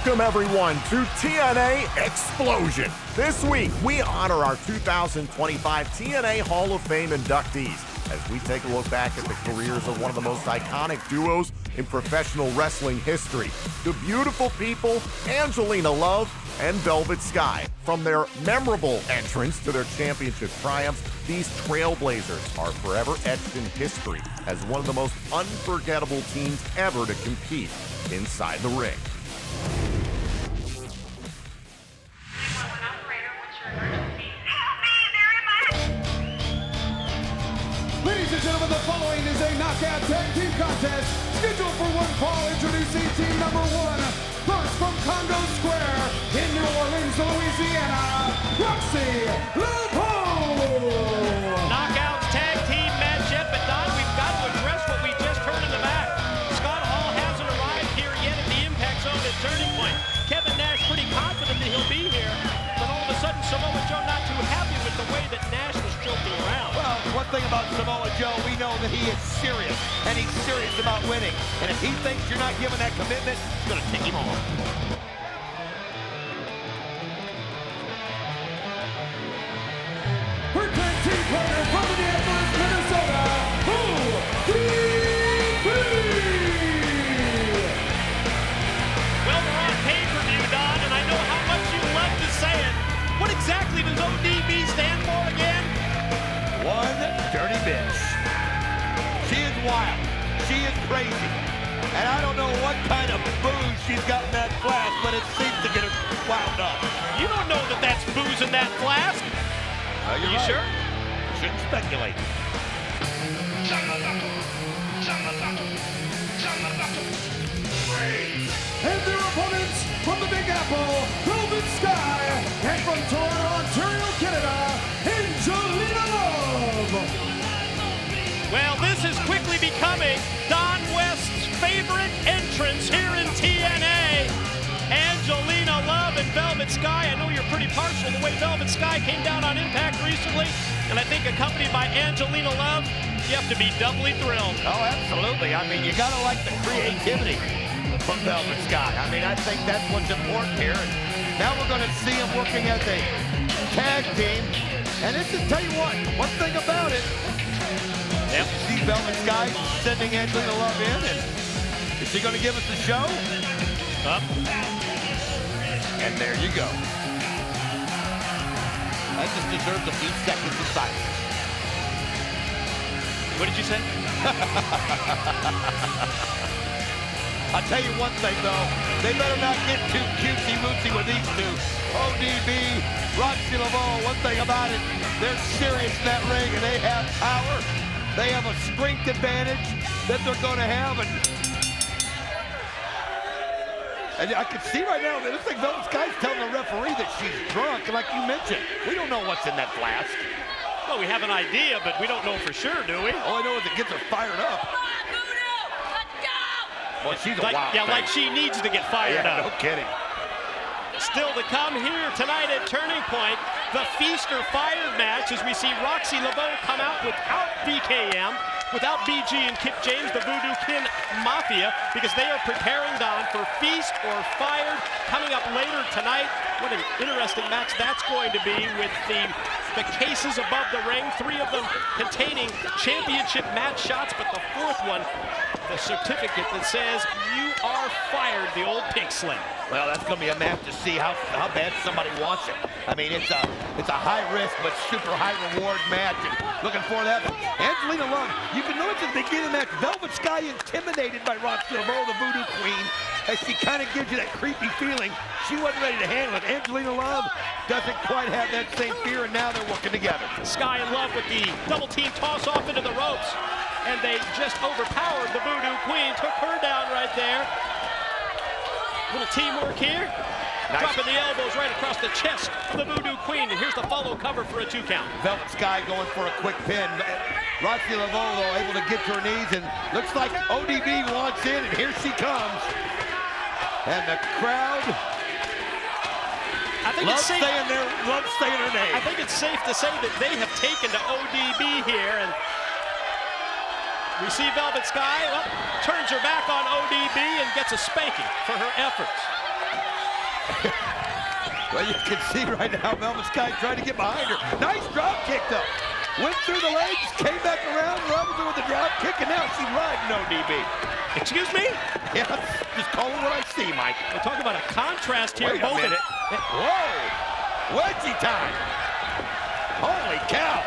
Welcome, everyone, to TNA Xplosion. This week, we honor our 2025 TNA Hall of Fame inductees as we take a look back at the careers of one of the most iconic duos in professional wrestling history. The beautiful people, Angelina Love and Velvet Sky. From their memorable entrance to their championship triumphs, these trailblazers are forever etched in history as one of the most unforgettable teams ever to compete inside the ring. Ladies and gentlemen, the following is a knockout tag team contest scheduled for one fall. Introducing team number one, first from Congo Square in New Orleans, Louisiana, Roxy Love. Knockouts tag team matchup, but Don, we've got to address what we just heard in the back. Scott Hall hasn't arrived here yet at the impact zone at Turning Point. Kevin Nash pretty confident that he'll be here, but all of a sudden Samoa Joe not too happy with the way that Nash was joking around. Well, one thing about Samoa Joe, we know that he is serious, and he's serious about winning. And if he thinks you're not giving that commitment, it's going to tick him off. Her tag team partner from Minneapolis, Minnesota, ODB. Well, we're on pay-per-view, Don, and I know how much you love to say it. What exactly does ODB stand for again? One dirty bitch. She is wild. She is crazy. And I don't know what kind of booze she's got in that flask, but it seems to get her wound up. You don't know that that's booze in that flask. Are you sure? Shouldn't speculate. And their opponents from the Big Apple, Velvet Sky, and from Toronto, Ontario, Canada, Angelina Love. Well, this is quickly becoming Don West's favorite entrance here in TNA. Angelina Love and Velvet Sky. I know you're pretty partial to the way Velvet Sky came down on Impact recently, and I think accompanied by Angelina Love, you have to be doubly thrilled. Oh, absolutely. I mean, you got to like the creativity from Velvet Sky. I mean, I think that's what's important here. And now we're going to see them working as a tag team. And this is, tell you what, one thing about it, Yep. see Velvet Sky sending Angelina Love in, and is she going to give us the show? Up. And there you go. That just deserves a few seconds of silence. What did you say? I'll tell you one thing, though. They better not get too cutesy-wootsy with these two. ODB, Roxy Love, one thing about it, they're serious in that ring, and they have power. They have a strength advantage that they're going to have. And I can see right now that this thing, Velvet Sky's telling the referee that she's drunk. And like you mentioned, we don't know what's in that flask. Well, we have an idea, but we don't know for sure, do we? All I know is it gets her fired up. Well, she's a wild thing. like she needs to get fired up. No kidding. Still to come here tonight at Turning Point, the Feast or Fired match as we see Roxy Love come out without BKM, without BG and Kip James, the Voodoo Kin Mafia, because they are preparing Don for Feast or Fired coming up later tonight. What an interesting match that's going to be with the cases above the ring, 3 of them containing championship match shots, but the 4th one, the certificate that says you are fired, the old pink slip. Well, that's going to be a match to see how bad somebody wants it. I mean, it's a high risk but super high reward match, and looking for that. But Angelina Love, you can notice at the beginning of the match, Velvet Sky intimidated by Roxy Love, the Voodoo Queen, as she kind of gives you that creepy feeling. She wasn't ready to handle it. Angelina Love doesn't quite have that same fear, and now they're working together. Sky and Love with the double team toss off into the ropes, and they just overpowered the Voodoo Queen, took her down right there. Little teamwork here. Nice. Dropping the elbows right across the chest of the Voodoo Queen, and here's the follow cover for a 2 count. Velvet Sky going for a quick pin. Roxy Love, though, able to get to her knees, and looks like ODB wants in, and here she comes. And the crowd loves saying her name. I think it's safe to say that they have taken to ODB here, and we see Velvet Sky turns her back on ODB and gets a spanking for her efforts. Well, you can see right now Velvet Sky trying to get behind her. Nice drop kick, though. Went through the legs, came back around, rubbed her with the drop kick, and now she's riding ODB. Excuse me? Yeah, just calling what I see, Mike. We're talking about a contrast here. Wait a minute. Whoa! Wedgie time! Holy cow!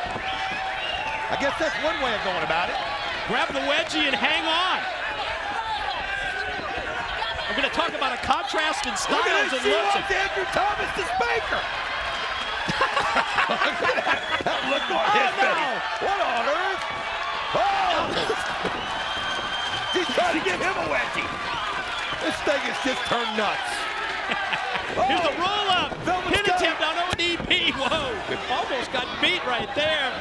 I guess that's one way of going about it. Grab the wedgie and hang on. We're going to talk about a contrast in styles and looks. She wants Andrew Thomas to spank her. Look at that look on his face. What on earth? Oh! She's trying to give him a wedgie. This thing has just turned nuts. Here's the roll-up. Pin Sky. attempt on ODB. Whoa. Almost got beat right there.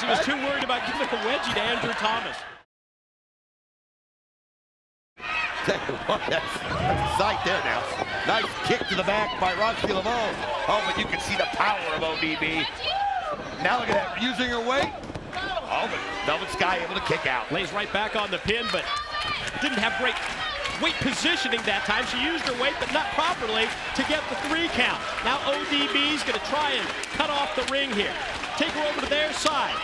He was too worried about giving a wedgie to Andrew Thomas. That's a sight there now. Nice kick to the back by Roxy Laveau. Oh, but you can see the power of ODB. Now look at that, using her weight. Oh, but Velvet Sky able to kick out. Lays right back on the pin, but didn't have great weight positioning that time. She used her weight, but not properly to get the 3 count. Now ODB's going to try and cut off the ring here. Take her over to their side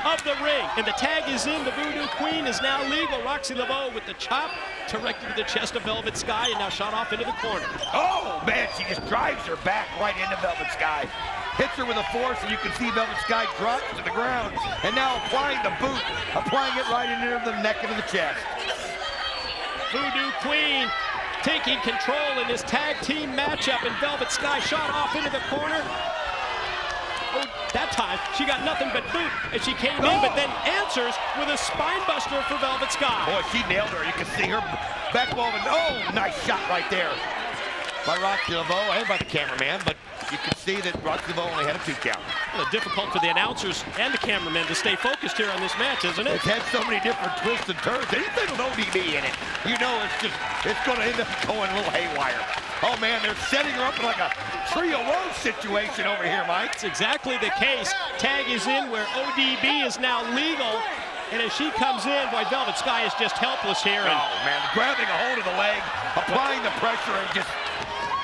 of the ring, and the tag is in. The Voodoo Queen is now legal. Roxy Laveau with the chop directed to the chest of Velvet Sky, and now shot off into the corner. Oh, man, she just drives her back right into Velvet Sky. Hits her with a force, and you can see Velvet Sky drops to the ground. And now applying the boot, applying it right into the neck and the chest. Voodoo Queen taking control in this tag team matchup, and Velvet Sky shot off into the corner. Oh, that time she got nothing but boot as she came in, but then answers with a spine buster for Velvet Sky. Boy, she nailed her. You can see her back wall. Oh, nice shot right there by Roxy Laveau and by the cameraman, but you can see that Roxy Laveau only had a 2 count. Well, difficult for the announcers and the cameramen to stay focused here on this match, isn't it? It's had so many different twists and turns. Anything with ODB in it, you know it's going to end up going a little haywire. Oh, man, they're setting her up in like a trio woe situation over here, Mike. It's exactly the case. Tag is in where ODB is now legal. And as she comes in, boy, Velvet Sky is just helpless here. Oh, man, grabbing a hold of the leg, applying the pressure, and just...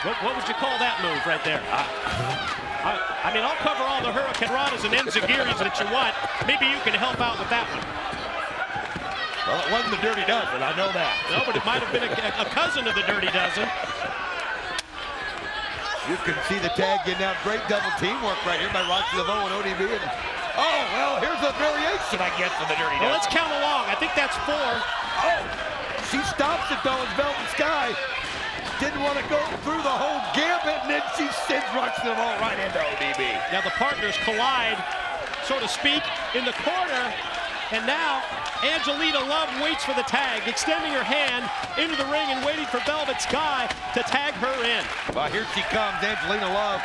What would you call that move right there? I mean, I'll cover all the Hurricane Ranas and Enzuigiris that you want. Maybe you can help out with that one. Well, it wasn't the Dirty Dozen, I know that. No, but it might have been a cousin of the Dirty Dozen. You can see the tag getting out. Great double teamwork right here by Roxy Laveau and ODB. Oh, well, here's a variation, I guess, of the Dirty Dozen. Well, let's count along. I think that's 4. Oh, she stops it, though, as Velvet Sky didn't want to go through the whole gambit, and then she sends Roxy Laveau right into ODB. Now the partners collide, so to speak, in the corner. And now Angelina Love waits for the tag, extending her hand into the ring and waiting for Velvet Sky to tag her in. Well, here she comes, Angelina Love.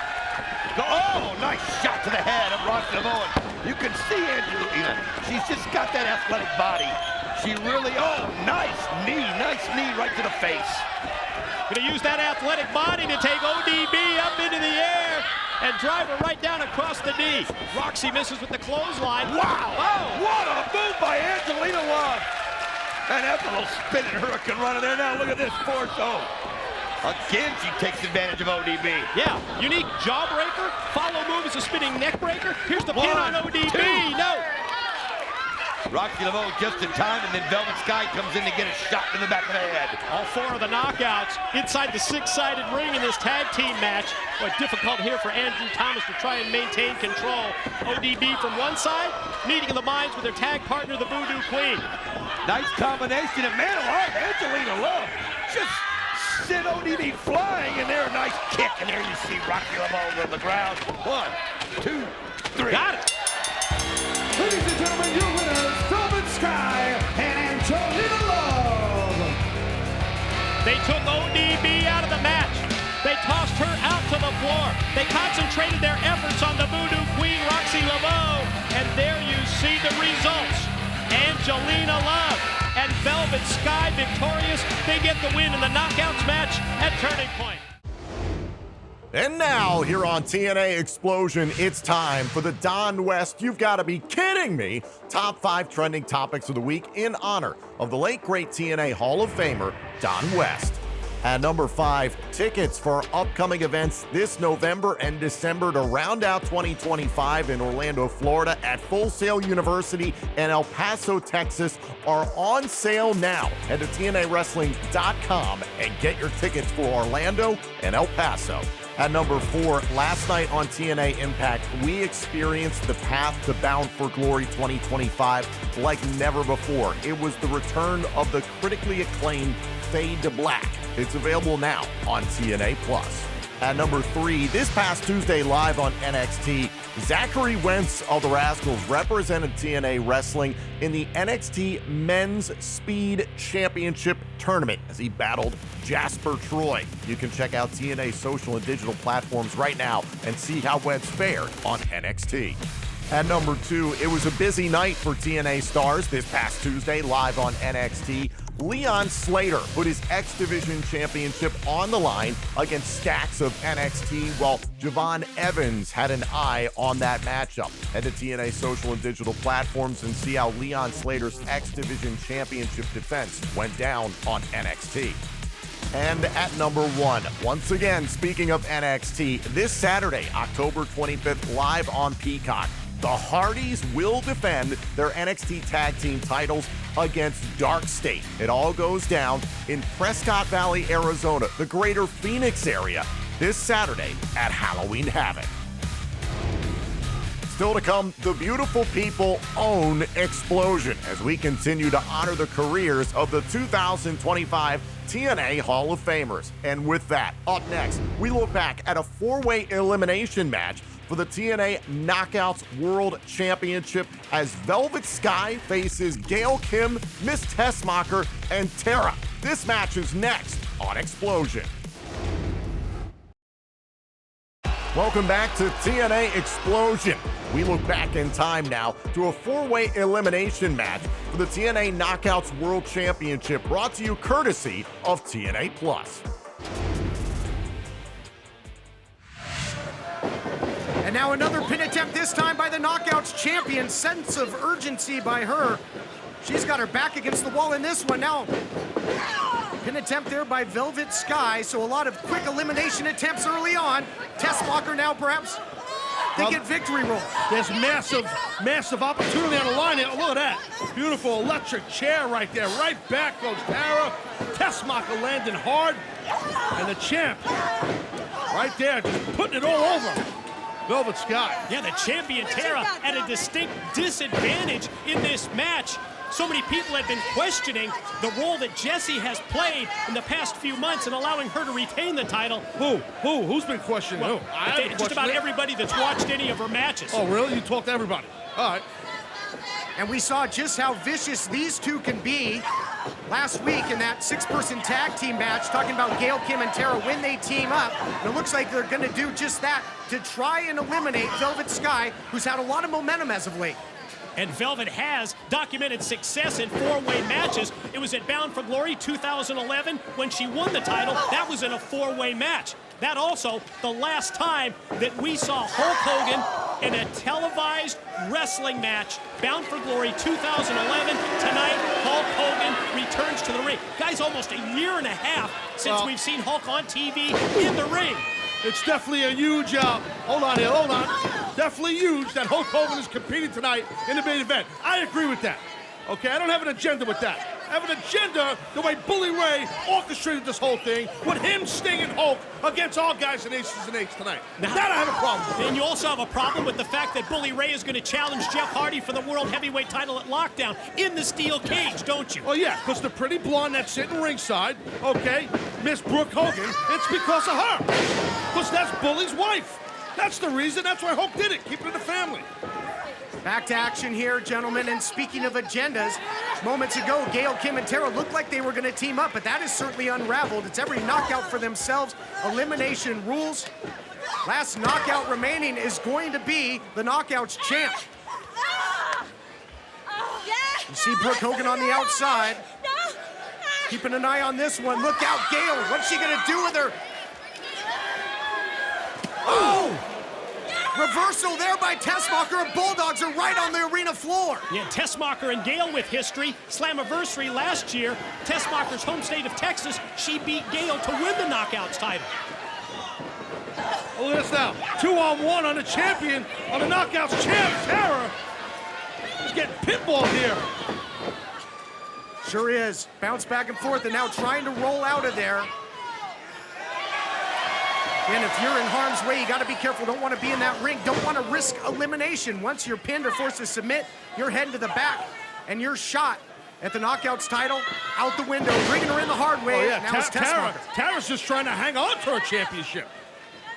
Oh, nice shot to the head of Roxy Laveau. You can see Angelina. She's just got that athletic body. She really, oh, nice knee right to the face. Gonna use that athletic body to take ODB up into the air and drive her right down across the knee. Roxy misses with the clothesline. Wow! Oh. What a move by Angelina Love! And that's a little spinning Hurricane Rana there. Now look at this force. Oh, again she takes advantage of ODB. Yeah, unique jawbreaker. Follow move is a spinning neck breaker. Here's the pin on ODB. 2. No. Roxy Laveau just in time, and then Velvet Sky comes in to get a shot to the back of the head. All 4 of the knockouts inside the 6-sided ring in this tag team match. Boy, difficult here for Andrew Thomas to try and maintain control. ODB from one side, meeting in the minds with their tag partner, the Voodoo Queen. Nice combination, and man alive, Angelina Love just sent ODB flying in there. Nice kick, and there you see Roxy Laveau on the ground. 1, 2, 3. Got it. Ladies and gentlemen, your winners, Velvet Sky and Angelina Love. They took ODB out of the match. They tossed her out to the floor. They concentrated their efforts on the Voodoo Queen, Roxy Laveau. And there you see the results. Angelina Love and Velvet Sky victorious. They get the win in the knockouts match at Turning Point. And now, here on TNA Xplosion, it's time for the Don West, you've got to be kidding me, top 5 trending topics of the week in honor of the late, great TNA Hall of Famer, Don West. At number 5, tickets for upcoming events this November and December to round out 2025 in Orlando, Florida at Full Sail University and El Paso, Texas are on sale now. Head to TNAWrestling.com and get your tickets for Orlando and El Paso. At number 4, last night on TNA Impact, we experienced the path to Bound for Glory 2025 like never before. It was the return of the critically acclaimed Fade to Black. It's available now on TNA+. At number 3, this past Tuesday live on NXT, Zachary Wentz of the Rascals represented TNA Wrestling in the NXT Men's Speed Championship Tournament as he battled Jasper Troy. You can check out TNA social and digital platforms right now and see how Wentz fared on NXT. At number 2, it was a busy night for TNA stars this past Tuesday live on NXT. Leon Slater put his X Division Championship on the line against stacks of NXT, while Javon Evans had an eye on that matchup. Head to TNA social and digital platforms and see how Leon Slater's X Division Championship defense went down on NXT. And at number 1, once again, speaking of NXT, this Saturday, October 25th, live on Peacock, the Hardys will defend their NXT Tag Team titles against Dark State. It all goes down in Prescott Valley, Arizona, the greater Phoenix area, this Saturday at Halloween Havoc. Still to come, the beautiful people own Xplosion as we continue to honor the careers of the 2025 TNA Hall of Famers. And with that, up next, we look back at a 4-way elimination match for the TNA Knockouts World Championship as Velvet Sky faces Gail Kim, Miss Tessmacher, and Tara. This match is next on Xplosion. Welcome back to TNA Xplosion. We look back in time now to a 4-way elimination match for the TNA Knockouts World Championship, brought to you courtesy of TNA+. And now another pin attempt, this time by the Knockouts champion. Sense of urgency by her. She's got her back against the wall in this one. Now, pin attempt there by Velvet Sky, so a lot of quick elimination attempts early on. Tessmacher now perhaps to get victory roll. There's massive opportunity on the line here. Look at that. Beautiful electric chair right there. Right back goes Tara. Tessmacher landing hard. And the champ right there just putting it all over Velvet Sky. Yeah, the champion Tara at a distinct disadvantage in this match. So many people have been questioning the role that Jessie has played in the past few months in allowing her to retain the title. Who's been questioning who? Just about everybody that's watched any of her matches. Oh, really? You talked to everybody? All right. And we saw just how vicious these two can be last week in that 6-person tag team match, talking about Gail Kim and Tara when they team up. And it looks like they're going to do just that to try and eliminate Velvet Sky, who's had a lot of momentum as of late. And Velvet has documented success in 4-way matches. It was at Bound for Glory 2011 when she won the title. That was in a 4-way match. That also the last time that we saw Hulk Hogan in a televised wrestling match. Bound for Glory 2011. Tonight, Hulk Hogan returns to the ring. Guys, almost a year and a half since we've seen Hulk on TV in the ring. It's definitely a huge, hold on. Definitely huge that Hulk Hogan is competing tonight in the main event. I agree with that. Okay, I don't have an agenda with that. I have an agenda the way Bully Ray orchestrated this whole thing with him, Sting, and Hulk against all guys and aces and eights tonight. Now, that I have a problem with. And you also have a problem with the fact that Bully Ray is going to challenge Jeff Hardy for the World Heavyweight title at Lockdown in the steel cage, don't you? Oh, yeah, because the pretty blonde that's sitting ringside, okay, Miss Brooke Hogan, it's because of her. Because that's Bully's wife. That's the reason. That's why Hulk did it. Keep it in the family. Back to action here, gentlemen, and speaking of agendas, moments ago, Gail Kim and Tara looked like they were going to team up, but that is certainly unraveled. It's every knockout for themselves, elimination rules. Last knockout remaining is going to be the Knockouts champ. You see Brooke Hogan on the outside. Keeping an eye on this one. Look out, Gail. What's she going to do with her? Oh! Reversal there by Tessmacher, and Bulldogs are right on the arena floor. Yeah, Tessmacher and Gail with history. Slammiversary last year. Tessmacher's home state of Texas, she beat Gail to win the Knockouts title. Look at this now. 2-on-1 on the champion, on the Knockouts champ, Tara. He's getting pinballed here. Sure is. Bounce back and forth, and now trying to roll out of there. And if you're in harm's way, you got to be careful. Don't want to be in that ring. Don't want to risk elimination. Once you're pinned or forced to submit, you're heading to the back, and your shot at the Knockouts title out the window, bringing her in the hard way. Oh, yeah. Now it's Tessmacher. Tara's just trying to hang on to her championship.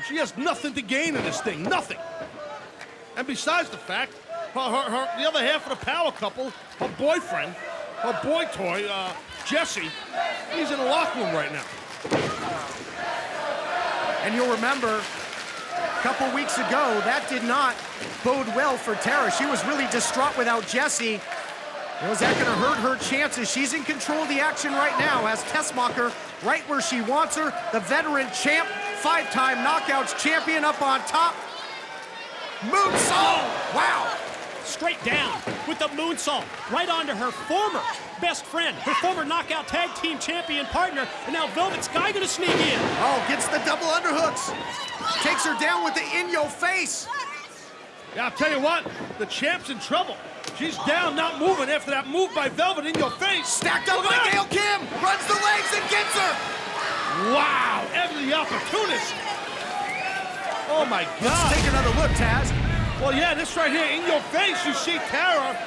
She has nothing to gain in this thing, nothing. And besides the fact, the other half of the power couple, her boyfriend, her boy toy, Jesse, he's in the locker room right now. And you'll remember, a couple weeks ago, that did not bode well for Tara. She was really distraught without Jesse. Was that going to hurt her chances? She's in control of the action right now, as Tessmacher right where she wants her. The veteran champ, 5-time Knockouts champion up on top. Moonsault! Wow! Straight down with the moonsault right onto her former best friend, her former Knockout Tag Team champion partner, and now Velvet Sky gonna sneak in. Oh, gets the double underhooks. Takes her down with the in-your-face. Yeah, I'll tell you what, the champ's in trouble. She's down, not moving after that move by Velvet in your face. Stacked up by Gail Kim, runs the legs and gets her. Wow, ever the opportunist. Oh my God. Let's take another look, Taz. Well, yeah, this right here, in your face, you see Tara,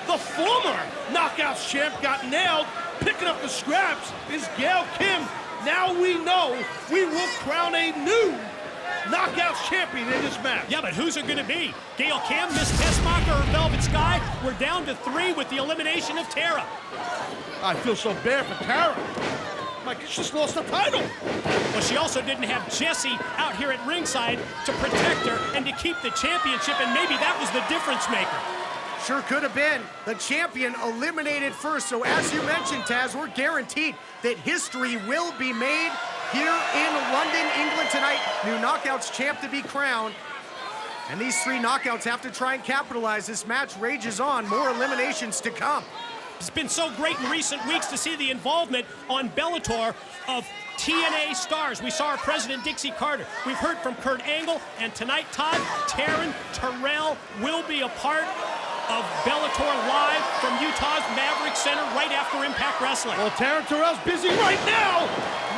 the former Knockouts champ, got nailed. Picking up the scraps is Gail Kim. Now we know we will crown a new Knockouts champion in this match. Yeah, but who's it gonna be? Gail Kim, Miss Tessmacher, or Velvet Sky? We're down to 3 with the elimination of Tara. I feel so bad for Tara. Like, she just lost the title. Well, she also didn't have Jesse out here at ringside to protect her and to keep the championship, and maybe that was the difference maker. Sure could have been. The champion eliminated first. So as you mentioned, Taz, we're guaranteed that history will be made here in London, England tonight. New Knockouts champ to be crowned. And these 3 knockouts have to try and capitalize. This match rages on. More eliminations to come. It's been so great in recent weeks to see the involvement on Bellator of TNA stars. We saw our president, Dixie Carter. We've heard from Kurt Angle, and tonight, Todd, Taryn Terrell will be a part of Bellator Live from Utah's Maverick Center right after Impact Wrestling. Well, Taryn Terrell's busy right now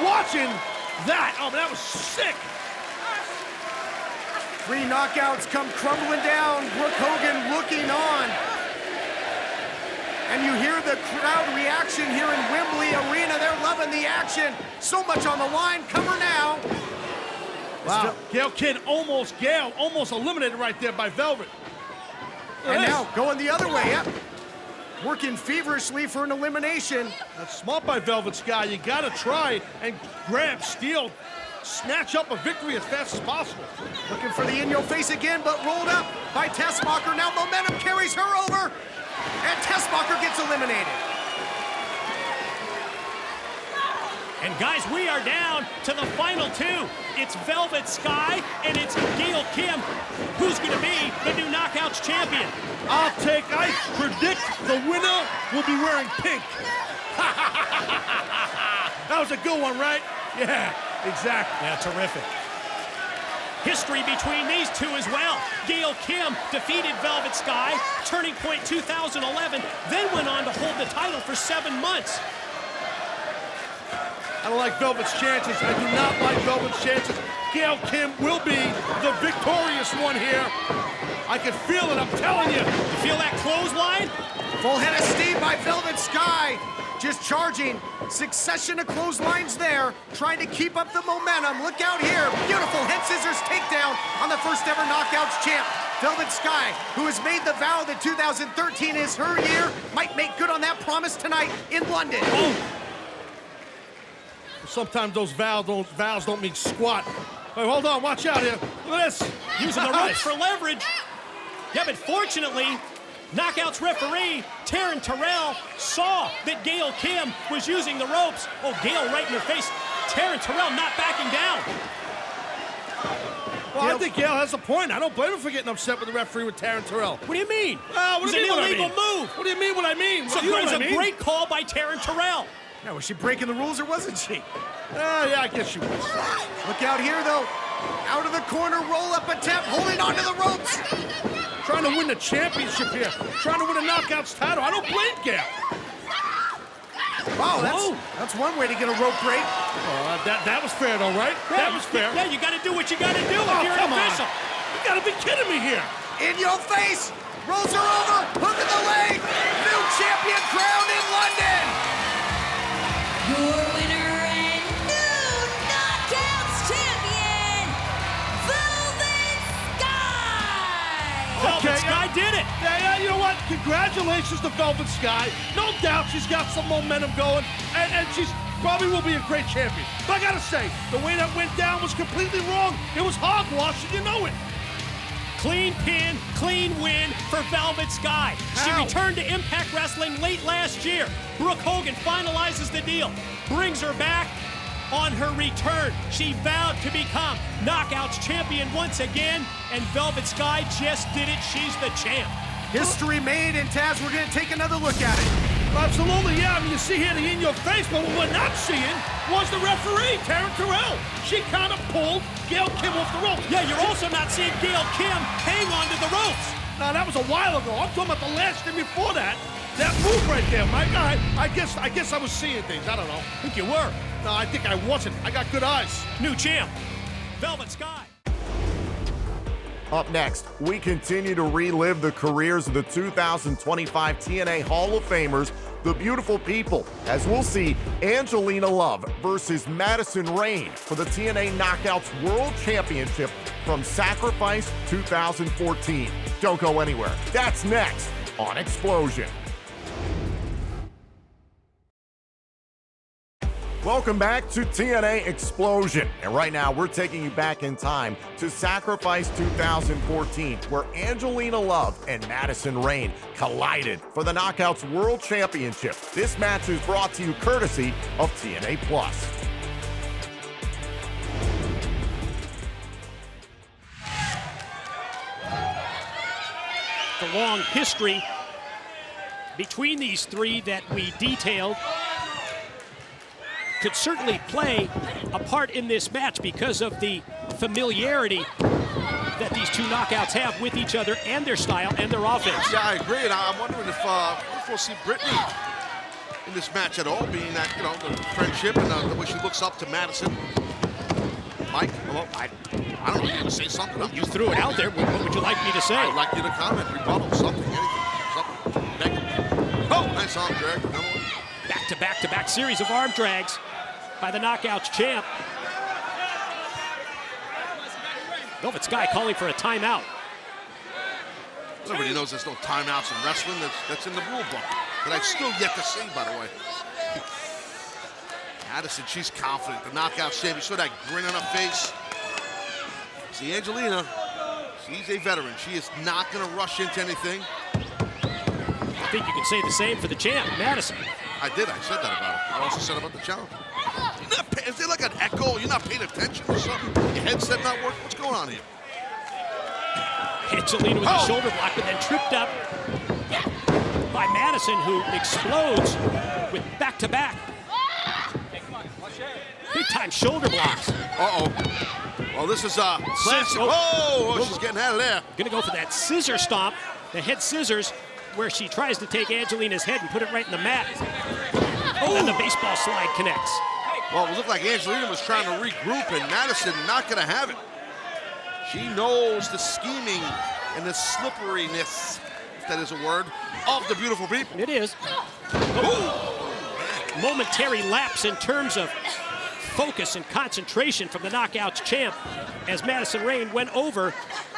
watching that. Oh, that was sick. 3 knockouts come crumbling down. Brooke Hogan looking on. And you hear the crowd reaction here in Wembley Arena. They're loving the action. So much on the line. Cover now. Wow. Gail Kim almost eliminated right there by Velvet. And now going the other way. Yep. Working feverishly for an elimination. That's smart by Velvet Sky. You got to try and grab, steal, snatch up a victory as fast as possible. Looking for the in-your-face again, but rolled up by Tessmacher. Now momentum carries her over. And Tessmacher gets eliminated. And guys, we are down to the final 2. It's Velvet Sky and it's Gail Kim. Who's gonna be the new Knockouts champion? I predict the winner will be wearing pink. That was a good one, right? Yeah, exactly. Yeah, terrific. History between these 2 as well. Gail Kim defeated Velvet Sky, Turning Point 2011, then went on to hold the title for 7 months. I don't like Velvet's chances. I do not like Velvet's chances. Gail Kim will be the victorious one here. I can feel it, I'm telling you. You feel that clothesline? Full head of steam by Velvet Sky. Just charging. Succession of clotheslines there. Trying to keep up the momentum. Look out here. Beautiful head scissors takedown on the first ever Knockouts champ. Velvet Sky, who has made the vow that 2013 is her year, might make good on that promise tonight in London. Oh. Sometimes those vows don't mean squat. Wait, hold on, watch out here. Look at this. Using the ropes for leverage. Yeah, but fortunately, Knockouts referee Taryn Terrell saw that Gail Kim was using the ropes. Oh, Gail right in her face. Taryn Terrell not backing down. Well, I think Gail has a point. I don't blame her for getting upset with the referee with Taryn Terrell. What do you mean? What It's do you an mean what I illegal mean? move. What do you mean what I mean? It's You know what I a mean? great call by Taryn Terrell. Yeah, was she breaking the rules or wasn't she? Yeah, I guess she was. Look out here, though. Out of the corner, roll-up attempt, holding onto the ropes. Trying to win the championship here. Trying to win a Knockouts title. I don't blame Gail. Wow, that's one way to get a rope break. That was fair, though, right? That was fair. Yeah, you got to do what you got to do Oh, if you're an come on. official. You got to be kidding me here. In your face. Rolls her over. Hook of the leg. New champion crowned in London. Your winner and new Knockouts champion, Velvet Sky! Velvet Sky did it. Yeah, you know what? Congratulations to Velvet Sky. No doubt she's got some momentum going, and she's probably will be a great champion. But I gotta say, the way that went down was completely wrong. It was hogwash, and you know it. Clean pin, clean win for Velvet Sky. She How? returned to Impact Wrestling late last year. Brooke Hogan finalizes the deal, brings her back. On her return, she vowed to become Knockouts champion once again, and Velvet Sky just did it. She's the champ. History made, and Taz, we're going to take another look at it. Absolutely, yeah. I mean, you see here the in your face, but what we're not seeing was the referee, Taryn Terrell. She kind of pulled Gail Kim off the ropes. Yeah, you're also not seeing Gail Kim hang onto the ropes. Now, that was a while ago. I'm talking about the last thing before that. That move right there, Mike. All right, I guess I was seeing things. I don't know. I think you were. No, I think I wasn't. I got good eyes. New champ, Velvet Sky. Up next, we continue to relive the careers of the 2025 TNA Hall of Famers, the beautiful people, as we'll see Angelina Love versus Madison Rayne for the TNA Knockouts World Championship from Sacrifice 2014. Don't go anywhere. That's next on Xplosion. Welcome back to TNA Xplosion. And right now, we're taking you back in time to Sacrifice 2014, where Angelina Love and Madison Rayne collided for the Knockouts World Championship. This match is brought to you courtesy of TNA Plus. The long history between these three that we detailed could certainly play a part in this match because of the familiarity that these two knockouts have with each other and their style and their offense. Yeah, I agree, and I'm wondering if we'll see Brittany in this match at all, being that, you know, the friendship and the way she looks up to Madison. Mike, hello? I don't know, you want to say something? You threw it out there. What would you like me to say? I'd like you to comment, rebuttal, something, anything, something. Negative. Oh, nice arm drag. Back-to-back-to-back series of arm drags by the Knockouts champ. Velvet Sky calling for a timeout. Everybody knows there's no timeouts in wrestling. That's in the rule book. That I've still yet to see, by the way. Madison, she's confident. The knockout champion. You saw that grin on her face. See, Angelina, she's a veteran. She is not going to rush into anything. I think you can say the same for the champ, Madison. I did. I said that about her. I also said about the challenge. Is there like an echo? You're not paying attention or something? Your headset not working? What's going on here? Angelina with a shoulder block, but then tripped up by Madison, who explodes with back-to-back. Big-time shoulder blocks. Uh-oh. Well, this is a classic. Oh, she's getting out of there. Gonna go for that scissor stomp, the head scissors, where she tries to take Angelina's head and put it right in the mat. Oh, and the baseball slide connects. Well, it looked like Angelina was trying to regroup, and Madison not going to have it. She knows the scheming and the slipperiness, if that is a word, of the beautiful people. It is. Momentary lapse in terms of focus and concentration from the Knockouts champ as Madison Rayne went over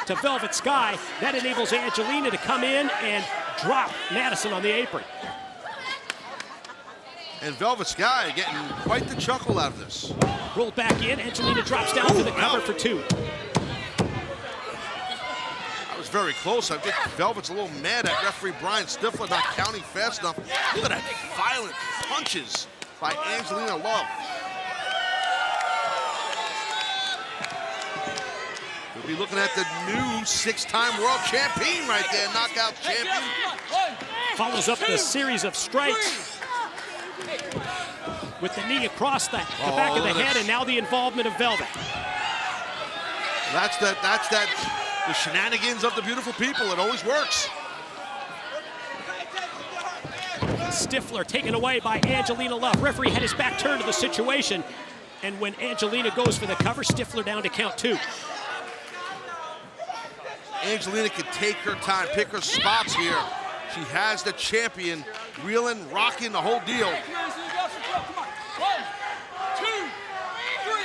to Velvet Sky. That enables Angelina to come in and drop Madison on the apron. And Velvet Sky getting quite the chuckle out of this. Rolled back in, Angelina drops down for the cover for two. That was very close. I think Velvet's a little mad at referee Brian Stifler not counting fast enough. Look at that violent punches by Angelina Love. We'll be looking at the new 6-time world champion right there, knockout champion. Follows up the series of strikes with the knee across the back of the head, and now the involvement of Velvet. That's the shenanigans of the beautiful people. It always works. Stifler taken away by Angelina Love. Referee had his back turned to the situation, and when Angelina goes for the cover, Stifler down to count 2. Angelina can take her time, pick her spots here. She has the champion, reeling, rocking, the whole deal.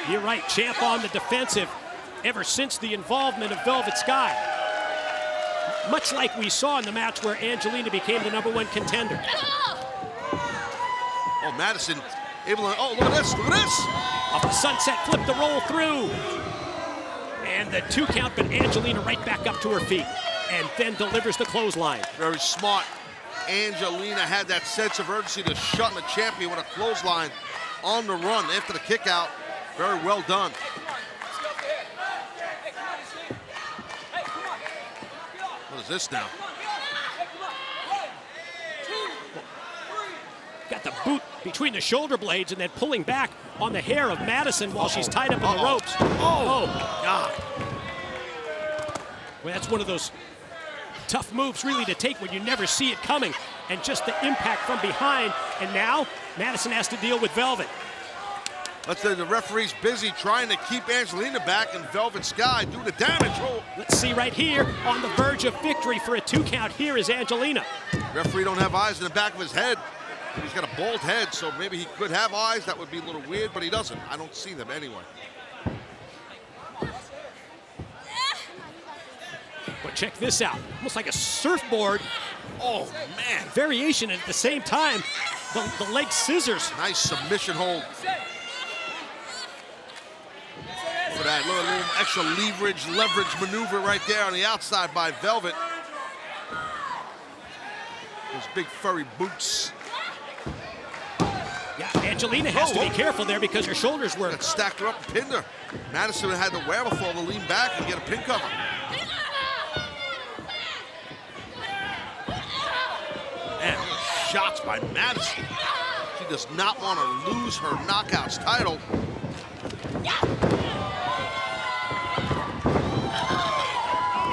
You're right, champ on the defensive ever since the involvement of Velvet Sky. Much like we saw in the match where Angelina became the #1 contender. Oh, Madison able to, oh, look at this, look at this. Off the sunset flip, the roll through. And the 2 count, but Angelina right back up to her feet and then delivers the clothesline. Very smart. Angelina had that sense of urgency to shut the champion with a clothesline on the run after the kick out. Very well done. What is this now? Got the boot between the shoulder blades and then pulling back on the hair of Madison while she's tied up in the ropes. Oh, God. Well, that's one of those tough moves really to take when you never see it coming, and just the impact from behind. And now Madison has to deal with Velvet. Let's say the referee's busy trying to keep Angelina back, and Velvet Sky do the damage. Oh. Let's see right here on the verge of victory for a 2 count. Here is Angelina. Referee don't have eyes in the back of his head. He's got a bald head, so maybe he could have eyes. That would be a little weird, but he doesn't. I don't see them anyway. But check this out. Almost like a surfboard. Oh, man. Variation, and at the same time, the leg scissors. Nice submission hold. Look at that little extra leverage maneuver right there on the outside by Velvet. Those big furry boots. Yeah, Angelina has to be careful there because her shoulders were... That stacked her up and pinned her. Madison had the wherewithal to lean back and get a pin cover. Man, shots by Madison. She does not want to lose her Knockouts title.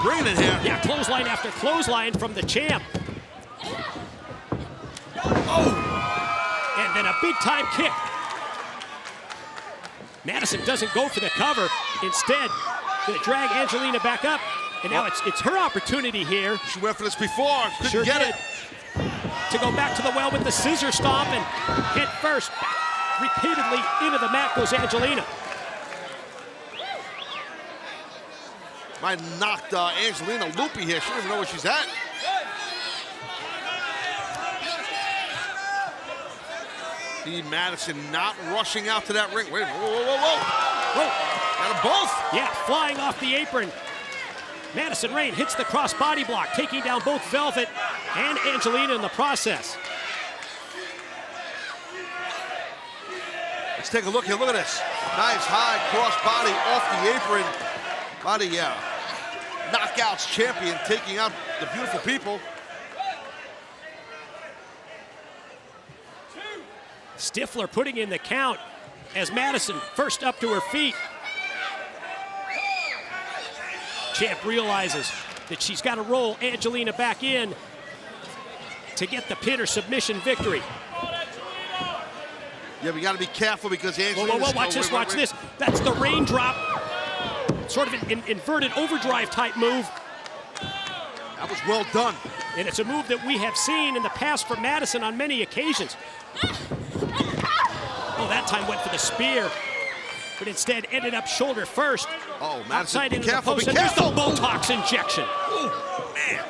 Bring it in here. Yeah, clothesline after clothesline from the champ. Oh! And then a big-time kick. Madison doesn't go for the cover. Instead, going to drag Angelina back up. And now it's her opportunity here. She went for this before. Couldn't Sure get did. it. To go back to the well with the scissor stomp, and head first. Repeatedly into the mat goes Angelina. Might have knocked Angelina loopy here. She doesn't know where she's at. See Madison not rushing out to that ring. Wait a minute. Whoa, whoa, whoa, whoa. Whoa. Got them both. Yeah, flying off the apron. Madison Rayne hits the cross body block, taking down both Velvet and Angelina in the process. Let's take a look here. Look at this. Nice high cross body off the apron. Body, Knockouts champion taking out the beautiful people. Stifler putting in the count as Madison first up to her feet. Champ realizes that she's got to roll Angelina back in to get the pin or submission victory. Yeah, we got to be careful because Angelina. Whoa, watch this, watch this. That's the raindrop. Sort of an inverted overdrive type move. That was well done. And it's a move that we have seen in the past from Madison on many occasions. Oh, that time went for the spear, but instead ended up shoulder first. Oh, Madison, outside be into careful, the post, be and there's careful. the Botox injection. Ooh, man.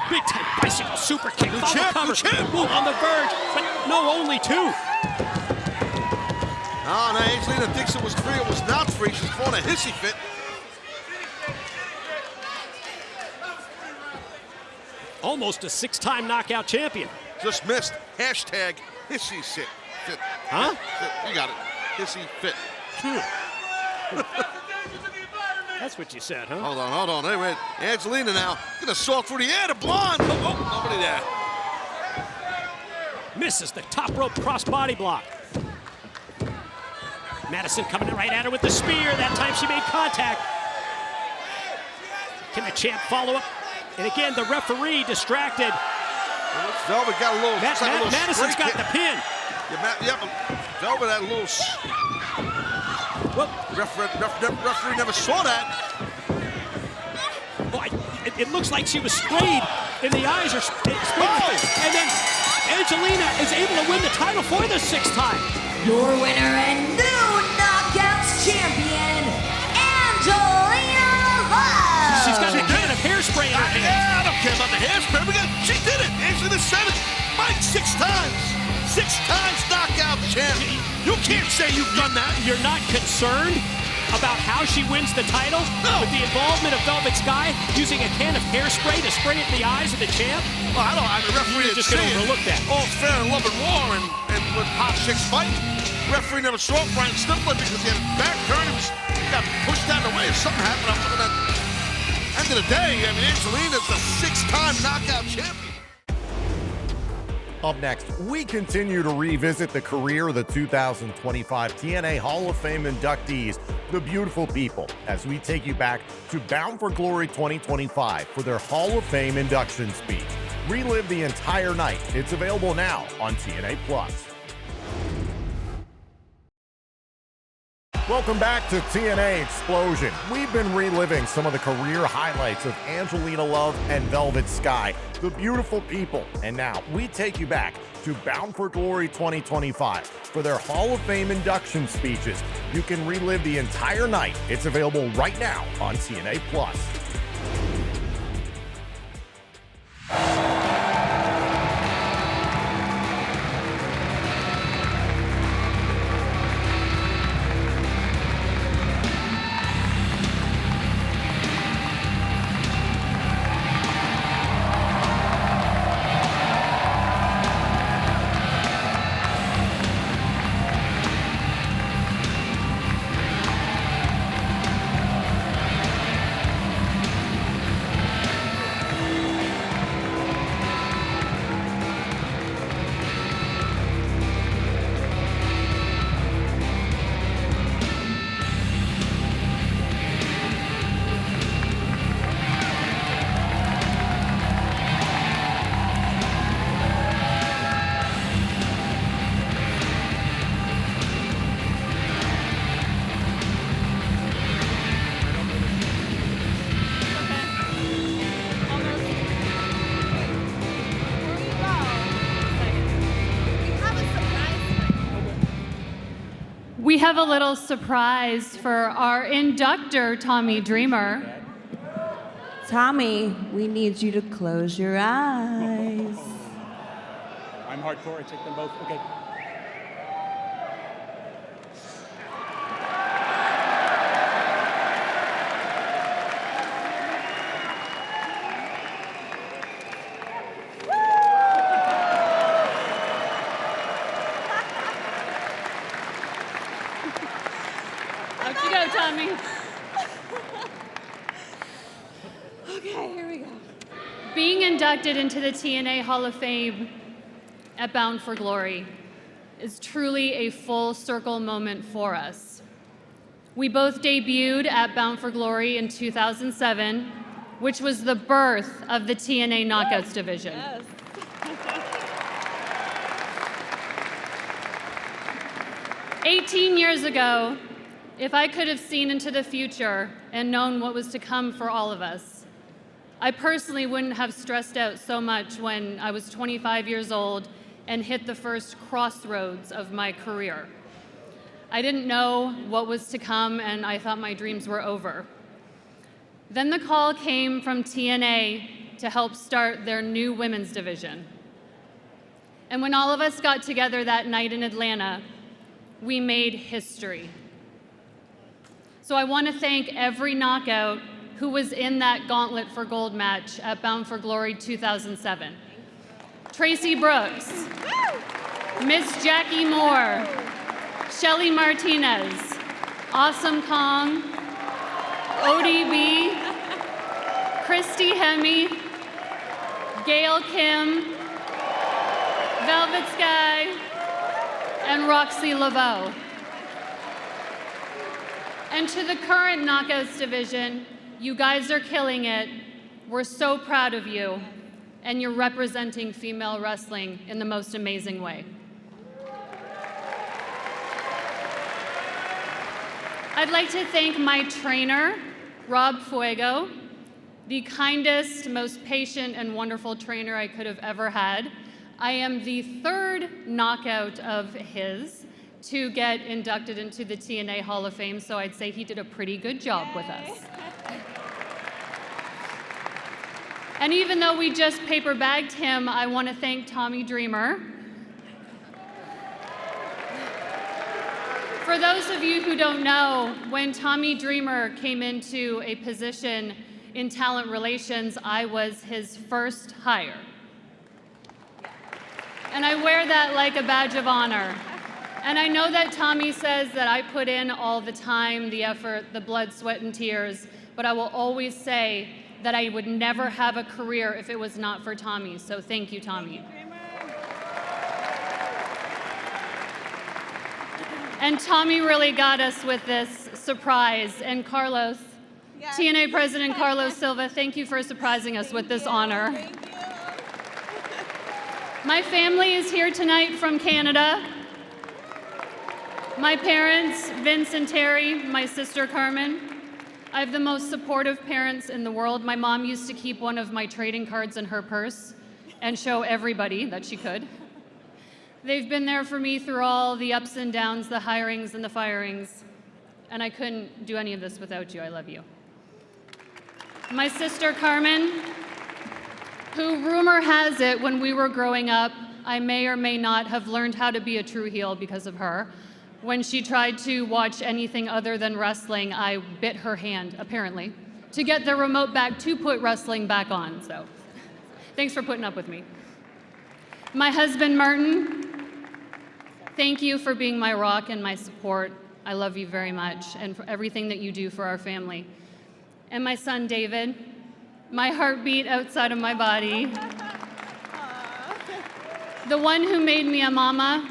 Big time bicycle super kick. New Follow champ, cover. new champ. Ooh, on the verge, but no, only 2. No, Angelina thinks it was free. It was not free. She's throwing a hissy fit. Almost a 6-time knockout champion. Just missed. Hashtag hissy fit. Huh? Fit. You got it. Hissy fit. That's what you said, huh? Hold on. Hey, wait. Angelina now. Gonna saw through the air. The blonde. Oh, nobody there. Misses the top rope cross-body block. Madison coming in right at her with the spear. That time she made contact. Can the champ follow up? And again, the referee distracted. Velvet got a little. Madison's got the pin. Yeah, but Velvet had a little. Well, referee never saw that. Oh, it looks like she was sprayed in the eyes or sprayed. And then Angelina is able to win the title for the 6th time. Your winner and new Knockouts champion, Angelina Love. She's got a can of hairspray in her hand. Yeah, I don't care about the hairspray. She did it. Angelina said it. Mike, 6 times. 6 times knockout champ. You can't say you've done that. You're not concerned about how she wins the title? No. With the involvement of Velvet Sky using a can of hairspray to spray it in the eyes of the champ? Well, the referee You're just going to overlook that. All fair and love and war and with hot chicks fight. Referee never saw Brian Stifler because he had his back turned. He got pushed out of the way. If something happened, I'm looking at end of the day. I mean, Angelina's the 6-time knockout champion. Up next, we continue to revisit the career of the 2025 TNA Hall of Fame inductees, the beautiful people, as we take you back to Bound for Glory 2025 for their Hall of Fame induction speech. Relive the entire night. It's available now on TNA Plus. Welcome back to TNA Xplosion. We've been reliving some of the career highlights of Angelina Love and Velvet Sky, the beautiful people. And now we take you back to Bound for Glory 2025 for their Hall of Fame induction speeches. You can relive the entire night. It's available right now on TNA Plus. We have a little surprise for our inductor, Tommy Dreamer. Tommy, we need you to close your eyes. I'm hardcore. I take them both. Okay. Out you go, Tommy. Okay, here we go. Being inducted into the TNA Hall of Fame at Bound for Glory is truly a full circle moment for us. We both debuted at Bound for Glory in 2007, which was the birth of the TNA Knockouts division. Yes. 18 years ago, if I could have seen into the future and known what was to come for all of us, I personally wouldn't have stressed out so much when I was 25 years old and hit the first crossroads of my career. I didn't know what was to come, and I thought my dreams were over. Then the call came from TNA to help start their new women's division. And when all of us got together that night in Atlanta, we made history. So I want to thank every knockout who was in that Gauntlet for Gold match at Bound for Glory 2007. Tracy Brooks, Miss Jackie Moore, Shelly Martinez, Awesome Kong, ODB, Christy Hemme, Gail Kim, Velvet Sky, and Roxy Laveau. And to the current Knockouts division, you guys are killing it. We're so proud of you, and you're representing female wrestling in the most amazing way. I'd like to thank my trainer, Rob Fuego, the kindest, most patient, and wonderful trainer I could have ever had. I am the third knockout of his to get inducted into the TNA Hall of Fame, so I'd say he did a pretty good job with us. And even though we just paper bagged him, I want to thank Tommy Dreamer. For those of you who don't know, when Tommy Dreamer came into a position in talent relations, I was his first hire. And I wear that like a badge of honor. And I know that Tommy says that I put in all the time, the effort, the blood, sweat, and tears, but I will always say that I would never have a career if it was not for Tommy. So thank you, Tommy. And Tommy really got us with this surprise. And Carlos, yes. TNA President Carlos Silva, thank you for surprising us with this honor. Thank you. My family is here tonight from Canada. My parents, Vince and Terry, my sister Carmen. I have the most supportive parents in the world. My mom used to keep one of my trading cards in her purse and show everybody that she could. They've been there for me through all the ups and downs, the hirings and the firings, and I couldn't do any of this without you. I love you. My sister Carmen, who rumor has it when we were growing up, I may or may not have learned how to be a true heel because of her. When she tried to watch anything other than wrestling, I bit her hand, apparently, to get the remote back to put wrestling back on. So thanks for putting up with me. My husband, Martin, thank you for being my rock and my support. I love you very much, and for everything that you do for our family. And my son, David, my heartbeat outside of my body. The one who made me a mama,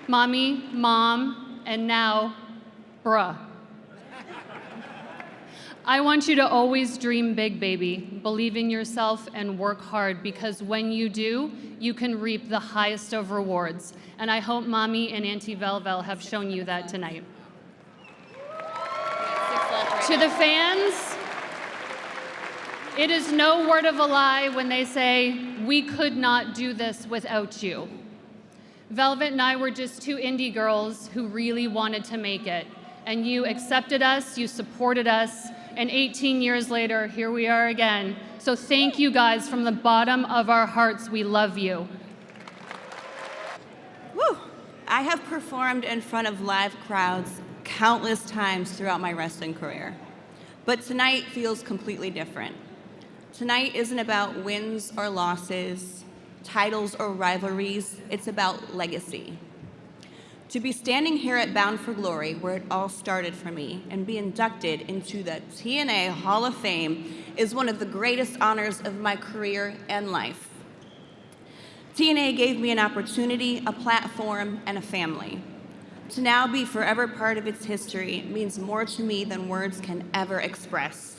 mommy, mom, and now, bruh. I want you to always dream big, baby. Believe in yourself and work hard, because when you do, you can reap the highest of rewards. And I hope Mommy and Auntie Velvel have shown you that tonight. To the fans, it is no word of a lie when they say, we could not do this without you. Velvet and I were just two indie girls who really wanted to make it. And you accepted us, you supported us, and 18 years later, here we are again. So thank you guys from the bottom of our hearts. We love you. Woo! I have performed in front of live crowds countless times throughout my wrestling career. But tonight feels completely different. Tonight isn't about wins or losses, titles or rivalries. It's about legacy. To be standing here at Bound for Glory, where it all started for me, and be inducted into the TNA Hall of Fame is one of the greatest honors of my career and life. TNA gave me an opportunity, a platform, and a family. To now be forever part of its history means more to me than words can ever express.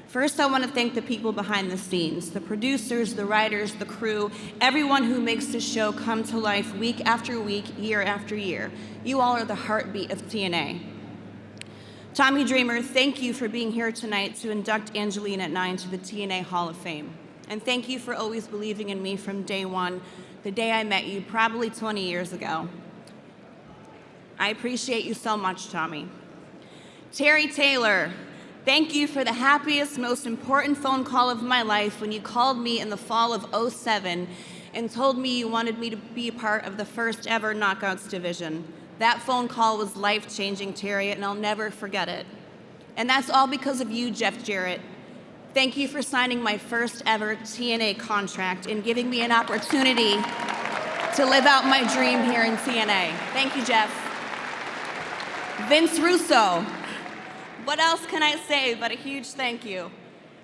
First, I want to thank the people behind the scenes, the producers, the writers, the crew, everyone who makes this show come to life week after week, year after year. You all are the heartbeat of TNA. Tommy Dreamer, thank you for being here tonight to induct Angelina and I into the TNA Hall of Fame. And thank you for always believing in me from day one, the day I met you, probably 20 years ago. I appreciate you so much, Tommy. Terry Taylor, thank you for the happiest, most important phone call of my life when you called me in the fall of '07 and told me you wanted me to be a part of the first ever Knockouts division. That phone call was life-changing, Terry, and I'll never forget it. And that's all because of you, Jeff Jarrett. Thank you for signing my first ever TNA contract and giving me an opportunity to live out my dream here in TNA. Thank you, Jeff. Vince Russo. What else can I say but a huge thank you?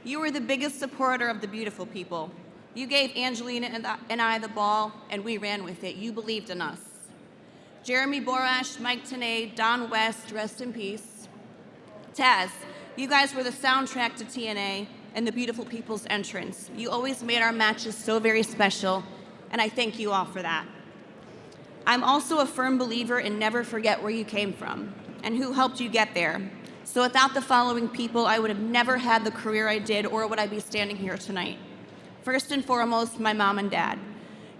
You were the biggest supporter of the beautiful people. You gave Angelina and I the ball, and we ran with it. You believed in us. Jeremy Borash, Mike Tenay, Don West, rest in peace. Taz, you guys were the soundtrack to TNA and the beautiful people's entrance. You always made our matches so very special, and I thank you all for that. I'm also a firm believer in never forget where you came from and who helped you get there. So without the following people, I would have never had the career I did, or would I be standing here tonight. First and foremost, my mom and dad.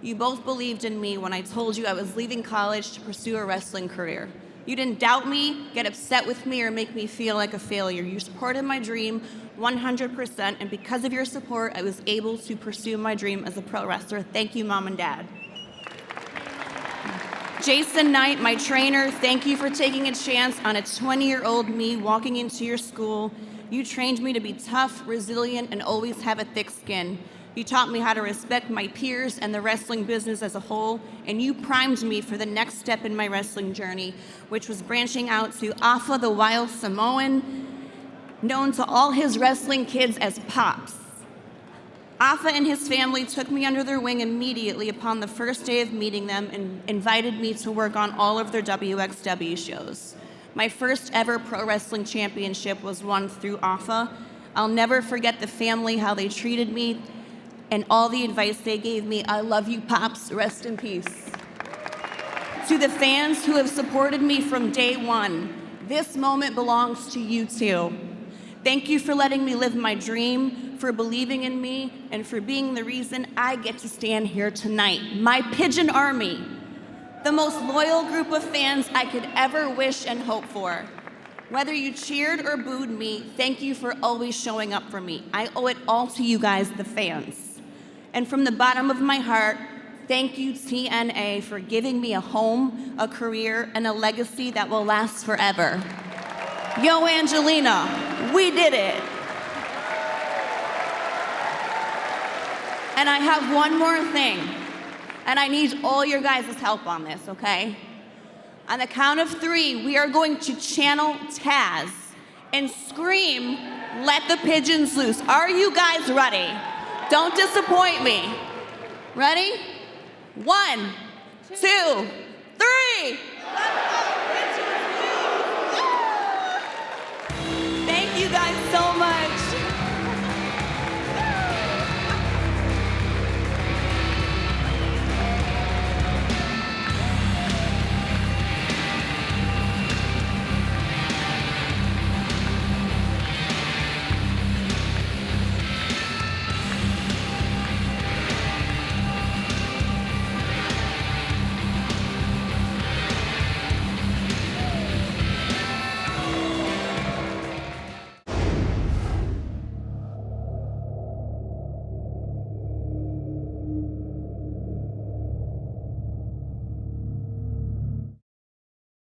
You both believed in me when I told you I was leaving college to pursue a wrestling career. You didn't doubt me, get upset with me, or make me feel like a failure. You supported my dream 100%, and because of your support, I was able to pursue my dream as a pro wrestler. Thank you, Mom and Dad. Jason Knight, my trainer, thank you for taking a chance on a 20-year-old me walking into your school. You trained me to be tough, resilient, and always have a thick skin. You taught me how to respect my peers and the wrestling business as a whole, and you primed me for the next step in my wrestling journey, which was branching out to Afa the Wild Samoan, known to all his wrestling kids as Pops. Afa and his family took me under their wing immediately upon the first day of meeting them and invited me to work on all of their WXW shows. My first ever pro wrestling championship was won through Afa. I'll never forget the family, how they treated me, and all the advice they gave me. I love you, Pops. Rest in peace. To the fans who have supported me from day one, this moment belongs to you too. Thank you for letting me live my dream, for believing in me, and for being the reason I get to stand here tonight. My Pigeon Army, the most loyal group of fans I could ever wish and hope for. Whether you cheered or booed me, thank you for always showing up for me. I owe it all to you guys, the fans. And from the bottom of my heart, thank you, TNA, for giving me a home, a career, and a legacy that will last forever. Yo, Angelina, we did it. And I have one more thing, and I need all your guys' help on this, okay? On the count of 3, we are going to channel Taz and scream, "Let the pigeons loose." Are you guys ready? Don't disappoint me. Ready? 1, 2, 3.